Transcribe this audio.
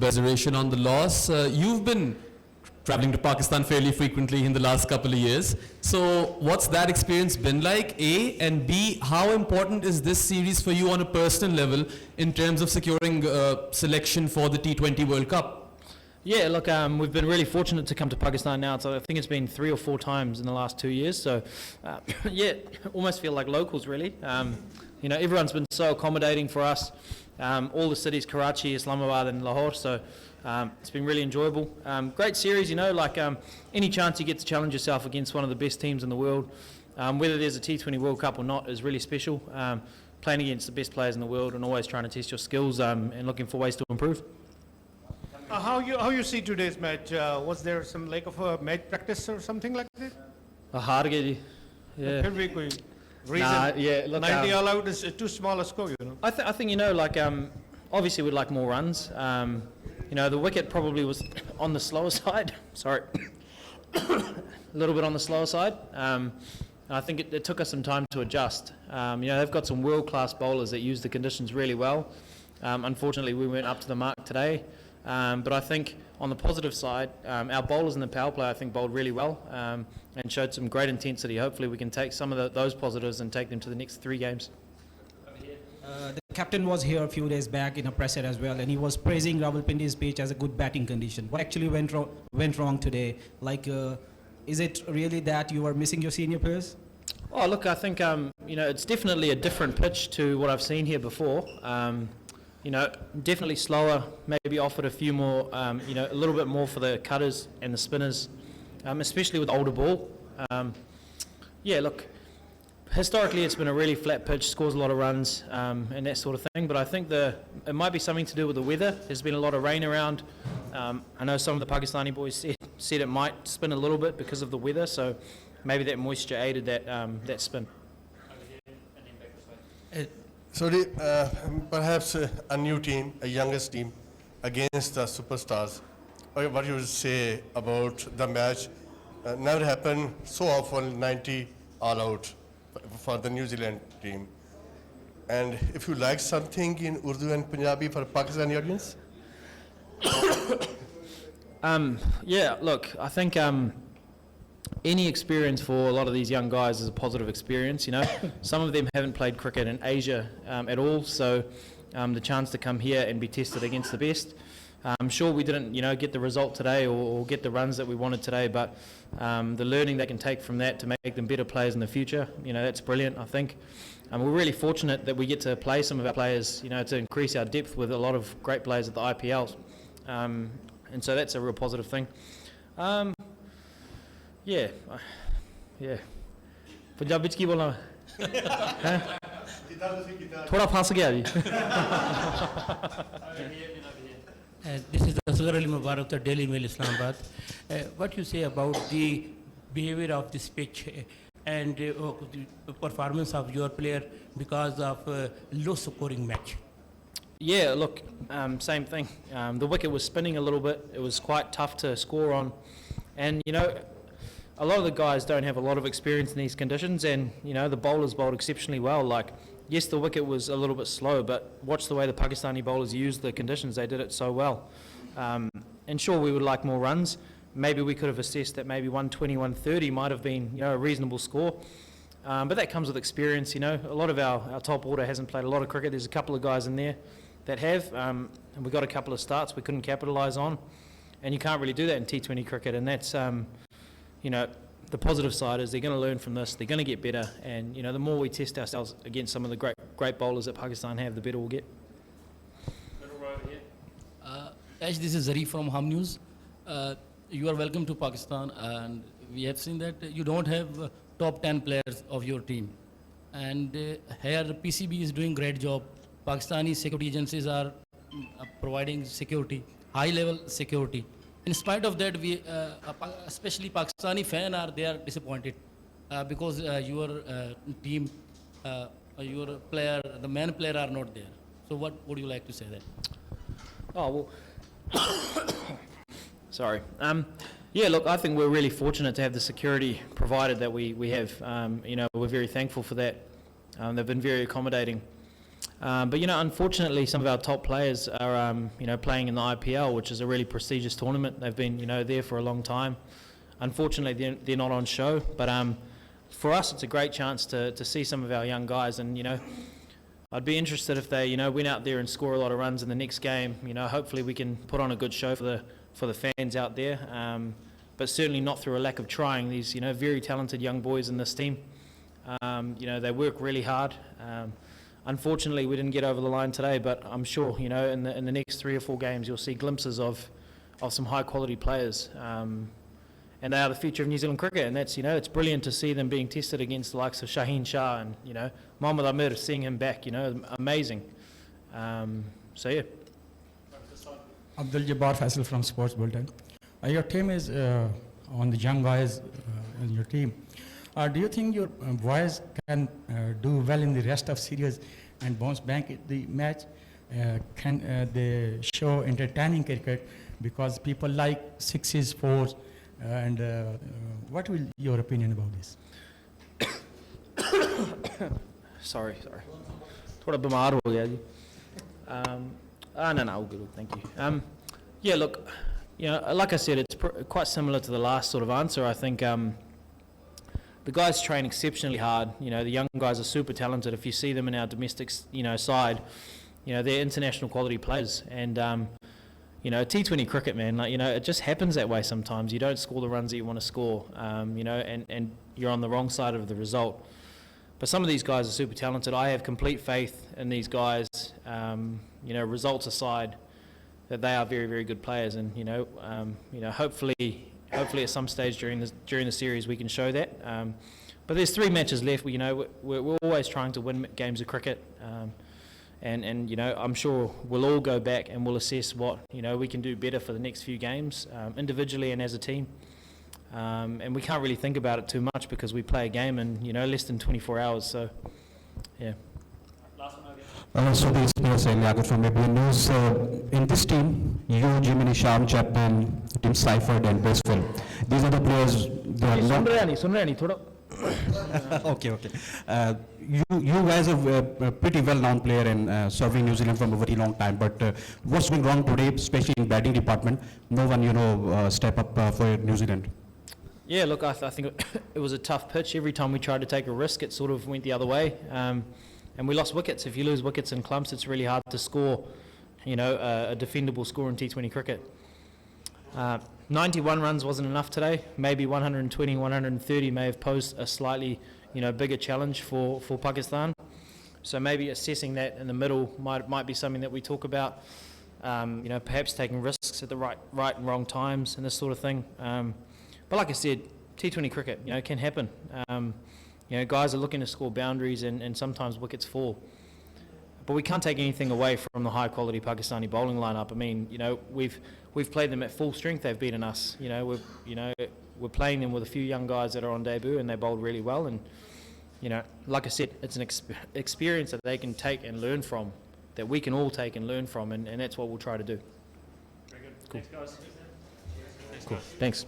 commiseration on the loss. You've been traveling to Pakistan fairly frequently in the last couple of years. So what's that experience been like, A? And B, how important is this series for you on a personal level in terms of securing selection for the T20 World Cup? Yeah, look, we've been really fortunate to come to Pakistan now. So I think it's been 3 or 4 times in the last 2 years. So, yeah, almost feel like locals, really. Everyone's been so accommodating for us. All the cities, Karachi, Islamabad and Lahore. So it's been really enjoyable. Great series, any chance you get to challenge yourself against one of the best teams in the world, whether there's a T20 World Cup or not, is really special. Playing against the best players in the world and always trying to test your skills and looking for ways to improve. How you see today's match? Was there some lack of a match practice or something like that? Hard to get you. Yeah. Could be reason. Yeah. Look, 90 all out is too small a score, I think obviously we'd like more runs. The wicket probably was on the slower side. Sorry, a little bit on the slower side. I think it took us some time to adjust. They've got some world-class bowlers that use the conditions really well. Unfortunately, we weren't up to the mark today. But I think on the positive side, our bowlers in the power play, I think, bowled really well and showed some great intensity. Hopefully we can take some of those positives and take them to the next 3 games. The captain was here a few days back in a presser as well, and he was praising Rawalpindi's pitch as a good batting condition. What actually went wrong today? Is it really that you are missing your senior players? Oh, look, I think, it's definitely a different pitch to what I've seen here before. Definitely slower, maybe offered a few more, a little bit more for the cutters and the spinners, especially with older ball. Look, historically it's been a really flat pitch, scores a lot of runs and that sort of thing, but I think it might be something to do with the weather. There's been a lot of rain around. I know some of the Pakistani boys said it might spin a little bit because of the weather, so maybe that moisture aided that spin. Sodhi, perhaps a new team, a youngest team, against the superstars. What you would say about the match? Never happened so often, 90 all out for the New Zealand team. And if you like something in Urdu and Punjabi for Pakistani audience? Look, I think any experience for a lot of these young guys is a positive experience. Some of them haven't played cricket in Asia at all, so the chance to come here and be tested against the best. I'm sure we didn't, get the result today or get the runs that we wanted today, but the learning they can take from that to make them better players in the future, that's brilliant, I think. We're really fortunate that we get to play some of our players, to increase our depth with a lot of great players at the IPL. And so that's a real positive thing. Punjabi च की बोलना थोड़ा फंस गया जी. This is Asghar Ali Mubarak, the Daily Mail, Islamabad. What you say about the behavior of this pitch and the performance of your player because of low scoring match? Yeah, look, same thing. The wicket was spinning a little bit. It was quite tough to score on, and a lot of the guys don't have a lot of experience in these conditions, and the bowlers bowled exceptionally well. Yes, the wicket was a little bit slow, but watch the way the Pakistani bowlers used the conditions. They did it so well. And sure, we would like more runs. Maybe we could have assessed that maybe 120, 130 might have been a reasonable score. But that comes with experience. A lot of our top order hasn't played a lot of cricket. There's a couple of guys in there that have, and we got a couple of starts we couldn't capitalise on. And you can't really do that in T20 cricket, and that's the positive side is they're going to learn from this, they're going to get better, and the more we test ourselves against some of the great bowlers that Pakistan have, the better we'll get. Ash, this is Zarif from Hum News. You are welcome to Pakistan, and we have seen that you don't have top 10 players of your team, and here PCB is doing great job. Pakistani security agencies are providing security, high level security. In spite of that, we, especially Pakistani fans, they are disappointed because your team, your player, the main player are not there. So what would you like to say that? Oh, well, sorry. Yeah, look, I think we're really fortunate to have the security provided that we have. We're very thankful for that. They've been very accommodating. But, you know, unfortunately, some of our top players are, you know, playing in the IPL, which is a really prestigious tournament. They've been, you know, there for a long time. Unfortunately, they're not on show. But for us, it's a great chance to see some of our young guys. And, you know, I'd be interested if they, you know, went out there and score a lot of runs in the next game. You know, hopefully we can put on a good show for the fans out there. But certainly not through a lack of trying. These, you know, very talented young boys in this team. You know, they work really hard. Unfortunately, we didn't get over the line today, but I'm sure, you know, in the next 3 or 4 games, you'll see glimpses of some high-quality players. And they are the future of New Zealand cricket, and that's, you know, it's brilliant to see them being tested against the likes of Shaheen Shah and, you know, Mohammad Amir, seeing him back, you know, amazing. So, yeah. Abdul Jabbar Faisal from Sports Bulletin. Your team is on the young guys in your team. Do you think your boys can do well in the rest of series and bounce back in the match? Can they show entertaining cricket? Because people like sixes, fours, and what will your opinion about this? Sorry. Thoda bimar ho gaya ji. No, all good, thank you. Yeah, look, you know, like I said, it's quite similar to the last sort of answer. I think the guys train exceptionally hard. You know, the young guys are super talented. If you see them in our domestic, you know, side, you know, they're international quality players. And you know, T20 cricket, man, like, you know, it just happens that way sometimes. You don't score the runs that you want to score, you know, and you're on the wrong side of the result. But some of these guys are super talented. I have complete faith in these guys, you know, results aside, that they are very, very good players. And, you know, hopefully at some stage during the series we can show that. But there's 3 matches left. You know, we're always trying to win games of cricket. And you know, I'm sure we'll all go back and we'll assess what, you know, we can do better for the next few games, individually and as a team. And we can't really think about it too much because we play a game in, you know, less than 24 hours. So, yeah. Sodhi is from ABN News. In this team, you, Jiminy, Sham, Chapman, Tim Seifert and Bestwell. These are the players. They are not. Sun raha nahi, thoda. Okay. You guys are a pretty well-known player and serving New Zealand from a very long time. But what's going wrong today, especially in batting department? No one, you know, step up for New Zealand. Yeah, look, I think it was a tough pitch. Every time we tried to take a risk, it sort of went the other way. And we lost wickets. If you lose wickets in clumps, it's really hard to score, you know, a defendable score in T20 cricket. 91 runs wasn't enough today. Maybe 120, 130 may have posed a slightly, you know, bigger challenge for Pakistan. So maybe assessing that in the middle might be something that we talk about. You know, perhaps taking risks at the right and wrong times and this sort of thing. But like I said, T20 cricket, you know, can happen. You know, guys are looking to score boundaries and sometimes wickets fall. But we can't take anything away from the high-quality Pakistani bowling lineup. I mean, you know, we've played them at full strength. They've beaten us. You know, we're playing them with a few young guys that are on debut, and they bowled really well. And you know, like I said, it's an experience that they can take and learn from, that we can all take and learn from, and that's what we'll try to do. Very good. Cool. Thanks, guys. Cool. Thanks.